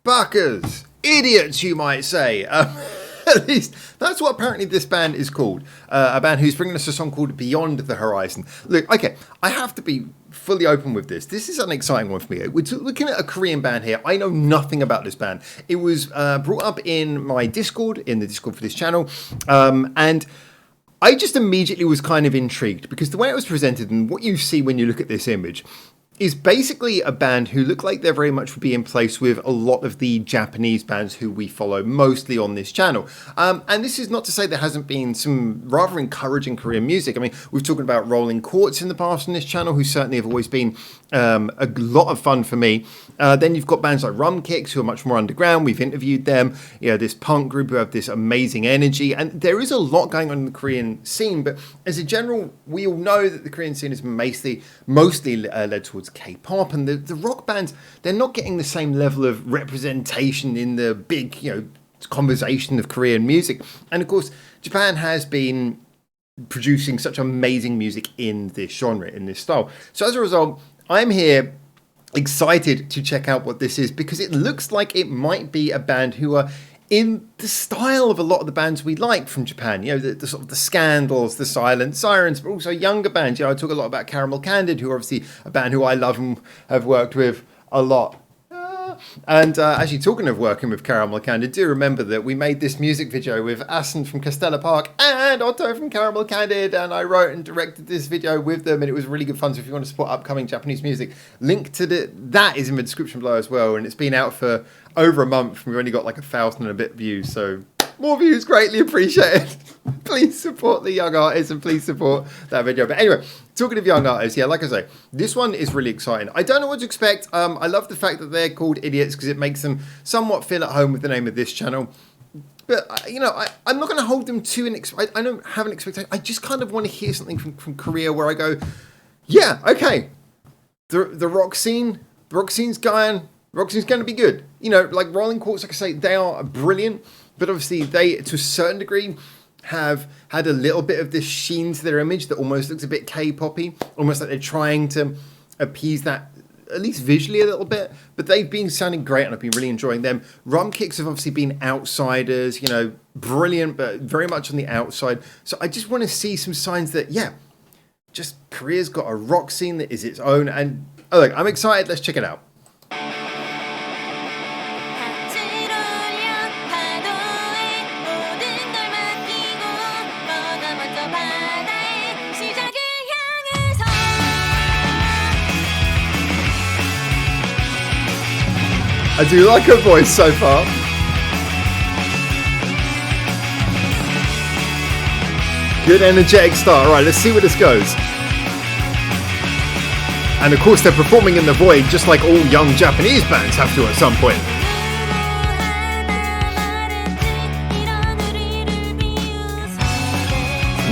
Buckers, idiots, you might say. At least that's what apparently this band is called. A band who's bringing us a song called Beyond the Horizon. Look, okay, I have to be fully open with this. This is an exciting one for me. We're looking at a Korean band here. I know nothing about this band. It was brought up in my Discord, in the Discord for this channel, and I just immediately was kind of intrigued because the way it was presented and what you see when you look at this image is basically a band who look like they're very much would be in place with a lot of the Japanese bands who we follow mostly on this channel. And this is not to say there hasn't been some rather encouraging Korean music. I mean, we've talked about Rolling Quartz in the past on this channel, who certainly have always been a lot of fun for me. Then you've got bands like Rum Kicks, who are much more underground. We've interviewed them. You know, this punk group who have this amazing energy. And there is a lot going on in the Korean scene. But as a general, we all know that the Korean scene is mostly led towards K-pop, and the rock bands, they're not getting the same level of representation in the big, conversation of Korean music. And of course, Japan has been producing such amazing music in this genre, in this style. So as a result, I'm here excited to check out what this is, because it looks like it might be a band who are in the style of a lot of the bands we like from Japan, the sort of the Scandals, the Silent Sirens, but also younger bands. I talk a lot about Candid, who are obviously a band who I love and have worked with a lot. And actually, talking of working with Caramel Candid, do remember that we made this music video with ASSUN from Castella Park and Otto from Caramel Candid, and I wrote and directed this video with them, and it was really good fun. So if you want to support upcoming Japanese music, link to that is in the description below as well. And it's been out for over a month. We've only got like 1,000 and a bit views, so more views greatly appreciated. Please support the young artists and please support that video. But anyway, talking of young artists, like I say, this one is really exciting. I don't know what to expect. I love the fact that they're called Idiots because it makes them somewhat feel at home with the name of this channel. But, I'm not going to hold them to I don't have an expectation. I just kind of want to hear something from Korea where I go, yeah, okay, the rock scene's going to be good. Like Rolling Quartz, like I say, they are brilliant. But obviously they, to a certain degree, have had a little bit of this sheen to their image that almost looks a bit K-poppy, almost like they're trying to appease that, at least visually a little bit. But they've been sounding great, and I've been really enjoying them. Rum Kicks have obviously been outsiders, brilliant, but very much on the outside. So I just want to see some signs that, just Korea's got a rock scene that is its own. And look, I'm excited. Let's check it out. I do like her voice so far. Good energetic start. All right, let's see where this goes. And of course, they're performing in the void, just like all young Japanese bands have to at some point.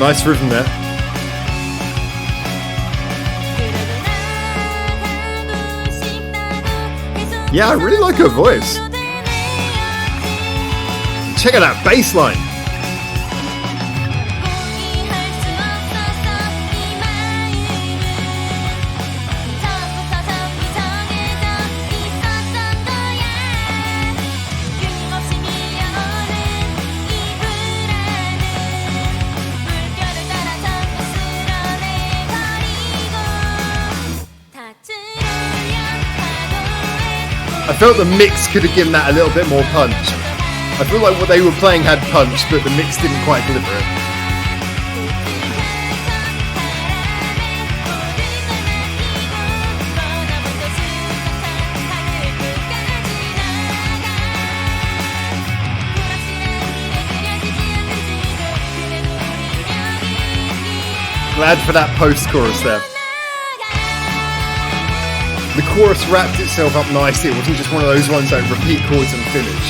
Nice rhythm there. Yeah, I really like her voice. Check out that bass line. I felt the mix could have given that a little bit more punch. I feel like what they were playing had punch, but the mix didn't quite deliver it. Glad for that post-chorus there. The chorus wrapped itself up nicely. It wasn't just one of those ones that repeat chords and finish.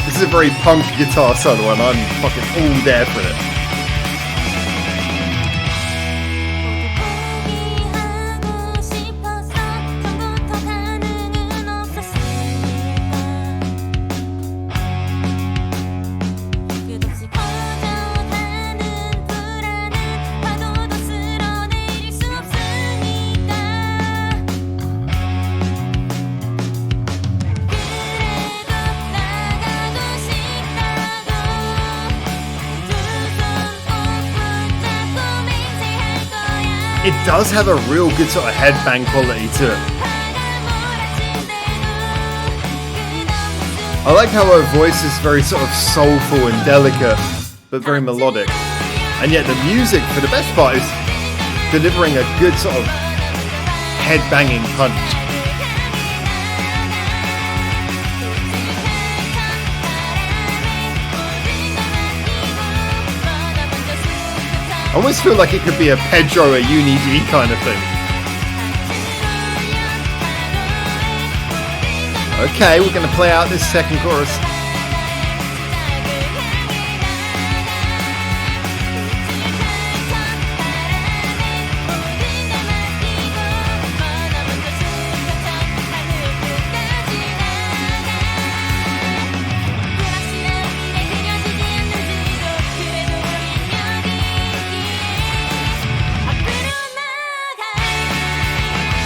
This is a very punk guitar solo and I'm fucking all there for it. It does have a real good sort of headbang quality to it. I like how her voice is very sort of soulful and delicate, but very melodic. And yet the music, for the best part, is delivering a good sort of head-banging punch. I almost feel like it could be a Pedro or Uni D kind of thing. Okay, we're going to play out this second chorus.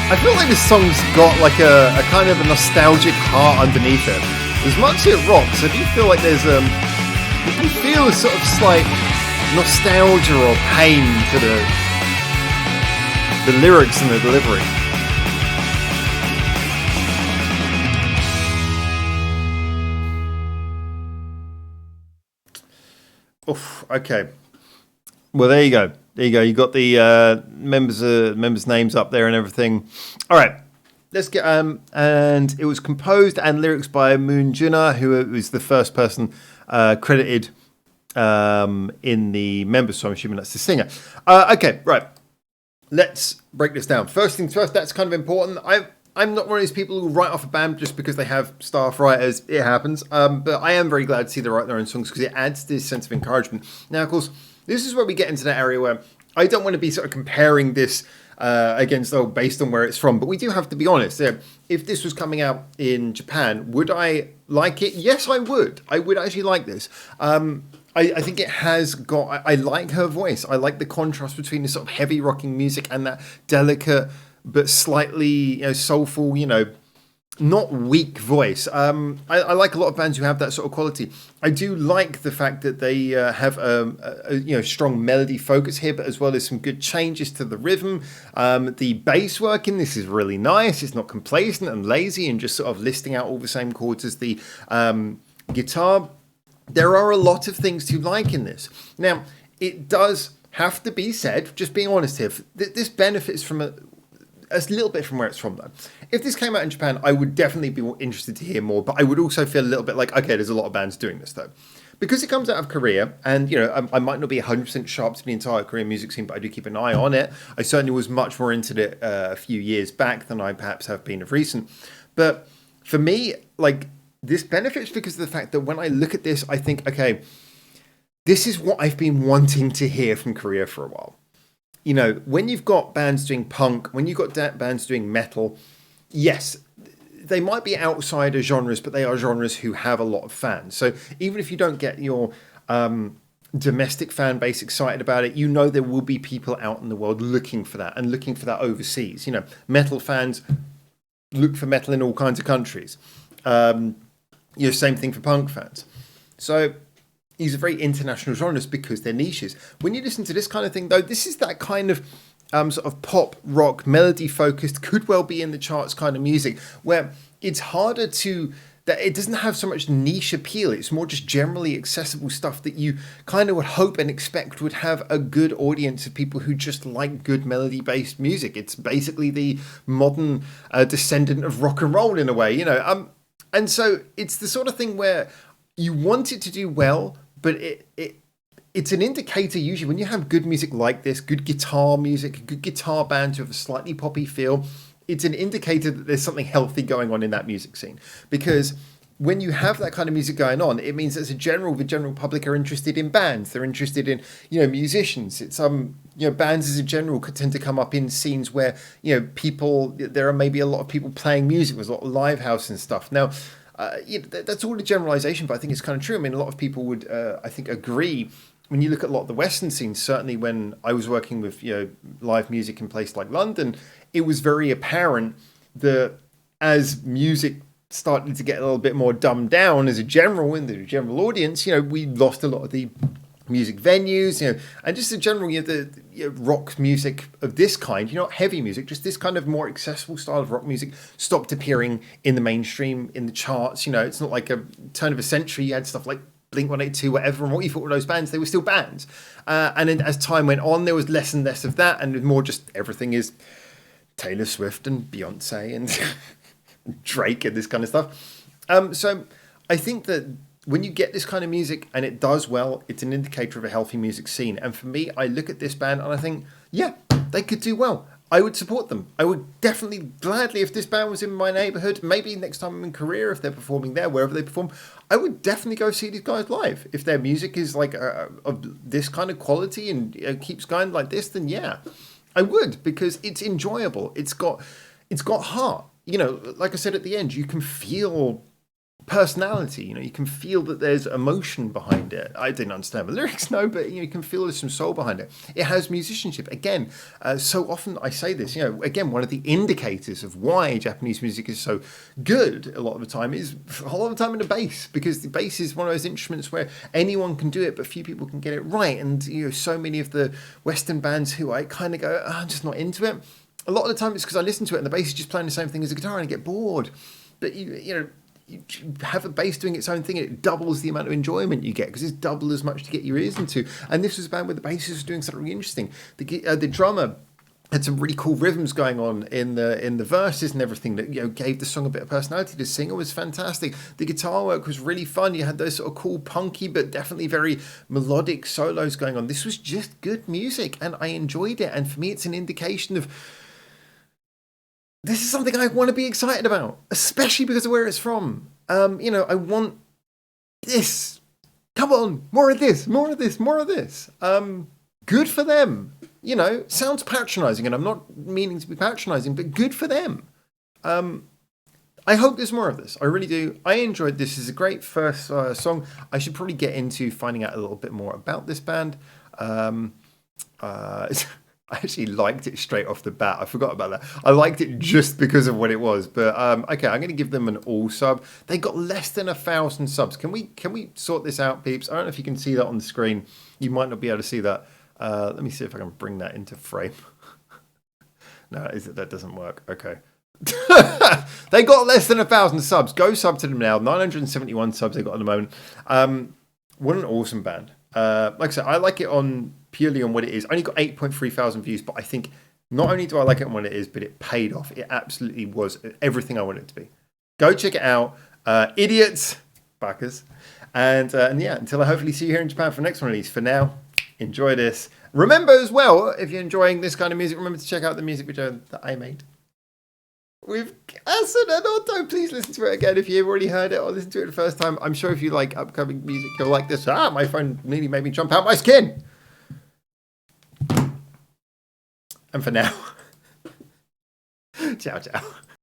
I feel like this song's got like a kind of a nostalgic heart underneath it. As much as it rocks, I do feel like there's you can feel a sort of slight nostalgia or pain to the lyrics and the delivery. Oof, okay. Well, there you go. There you go. You got the members' names up there and everything. All right, let's get and it was composed and lyrics by Moon Junha, who was the first person credited in the members. So I'm assuming that's the singer. Okay, right. Let's break this down. First things first. That's kind of important. I'm not one of these people who write off a band just because they have staff writers. It happens. But I am very glad to see they write their own songs because it adds this sense of encouragement. Now, of course, this is where we get into that area where I don't want to be sort of comparing this against, based on where it's from. But we do have to be honest. If this was coming out in Japan, would I like it? Yes, I would. I would actually like this. I think it has got... I like her voice. I like the contrast between the sort of heavy rocking music and that delicate but slightly soulful, not weak voice. I like a lot of bands who have that sort of quality. I do like the fact that they have a strong melody focus here, but as well as some good changes to the rhythm. The bass work in this is really nice. It's not complacent and lazy and just sort of listing out all the same chords as the guitar. There are a lot of things to like in this. Now, it does have to be said, just being honest here, this benefits from a little bit from where it's from, though. If this came out in Japan, I would definitely be interested to hear more, but I would also feel a little bit like, okay, there's a lot of bands doing this, though. Because it comes out of Korea, and, I might not be 100% sharp to the entire Korean music scene, but I do keep an eye on it. I certainly was much more into it a few years back than I perhaps have been of recent. But for me, this benefits because of the fact that when I look at this, I think, okay, this is what I've been wanting to hear from Korea for a while. When you've got bands doing punk, when you've got bands doing metal, yes, they might be outsider genres, but they are genres who have a lot of fans. So even if you don't get your domestic fan base excited about it, there will be people out in the world looking for that and looking for that overseas. Metal fans look for metal in all kinds of countries. Same thing for punk fans. So these are very international genres because they're niches. When you listen to this kind of thing, though, this is that kind of sort of pop, rock, melody-focused, could well be in the charts kind of music, where it's harder that it doesn't have so much niche appeal. It's more just generally accessible stuff that you kind of would hope and expect would have a good audience of people who just like good melody-based music. It's basically the modern descendant of rock and roll in a way, And so it's the sort of thing where you want it to do well, but it's an indicator usually when you have good music like this, good guitar music, good guitar bands who have a slightly poppy feel, it's an indicator that there's something healthy going on in that music scene. Because when you have that kind of music going on, it means that the general public are interested in bands. They're interested in, musicians. It's bands as a general could tend to come up in scenes where, there are maybe a lot of people playing music. There's a lot of live house and stuff. Now, that's all a generalization, but I think it's kind of true. I mean, a lot of people would, I think, agree. When you look at a lot of the Western scenes, certainly when I was working with live music in places like London, it was very apparent that as music started to get a little bit more dumbed down as a general in the general audience, we lost a lot of the music venues, and just in general, the rock music of this kind, not heavy music, just this kind of more accessible style of rock music stopped appearing in the mainstream, in the charts. It's not like a turn of a century. You had stuff like Blink 182, whatever, and what you thought were those bands, they were still bands. And then as time went on, there was less and less of that, and more just everything is Taylor Swift and Beyonce and Drake and this kind of stuff. So I think that when you get this kind of music and it does well, it's an indicator of a healthy music scene. And for me, I look at this band and I think, yeah, they could do well. I would support them. I would definitely, gladly, if this band was in my neighbourhood, maybe next time I'm in Korea, if they're performing there, wherever they perform, I would definitely go see these guys live. If their music is like of this kind of quality and keeps going like this, then yeah, I would, because it's enjoyable. It's got heart. Like I said at the end, you can feel personality. You can feel that there's emotion behind it. I didn't understand the lyrics, no, but you can feel there's some soul behind it. It has musicianship. Again, so often I say this, again, one of the indicators of why Japanese music is so good a lot of the time is a lot of the time in the bass, because the bass is one of those instruments where anyone can do it, but few people can get it right. And so many of the Western bands who I kind of go, I'm just not into it. A lot of the time it's because I listen to it and the bass is just playing the same thing as a guitar and I get bored. But you have a bass doing its own thing, and it doubles the amount of enjoyment you get because it's double as much to get your ears into. And this was a band where the bassist was doing something really interesting. The drummer had some really cool rhythms going on in the verses and everything that gave the song a bit of personality. The singer was fantastic. The guitar work was really fun. You had those sort of cool, punky, but definitely very melodic solos going on. This was just good music, and I enjoyed it. And for me, it's an indication of this is something I want to be excited about, especially because of where it's from. I want this. Come on, more of this, more of this, more of this. Good for them. Sounds patronising, and I'm not meaning to be patronising, but good for them. I hope there's more of this. I really do. I enjoyed this. It's a great first song. I should probably get into finding out a little bit more about this band. I actually liked it straight off the bat. I forgot about that. I liked it just because of what it was. But okay, I'm going to give them an all sub. They got less than 1,000 subs. Can we sort this out, peeps? I don't know if you can see that on the screen. You might not be able to see that. Let me see if I can bring that into frame. No, that doesn't work. Okay. They got less than 1,000 subs. Go sub to them now. 971 subs they got at the moment. What an awesome band. Like I said, I like it purely on what it is. I only got 8.3 thousand views, but I think not only do I like it on what it is, but it paid off. It absolutely was everything I wanted it to be. Go check it out. Idiots, fuckers. And yeah, until I hopefully see you here in Japan for the next one of these. For now, enjoy this. Remember as well, if you're enjoying this kind of music, remember to check out the music video that I made with ASSUN and Otto. Please listen to it again if you've already heard it or listened to it the first time. I'm sure if you like upcoming music, you'll like this. My phone nearly made me jump out my skin. And for now, ciao, ciao.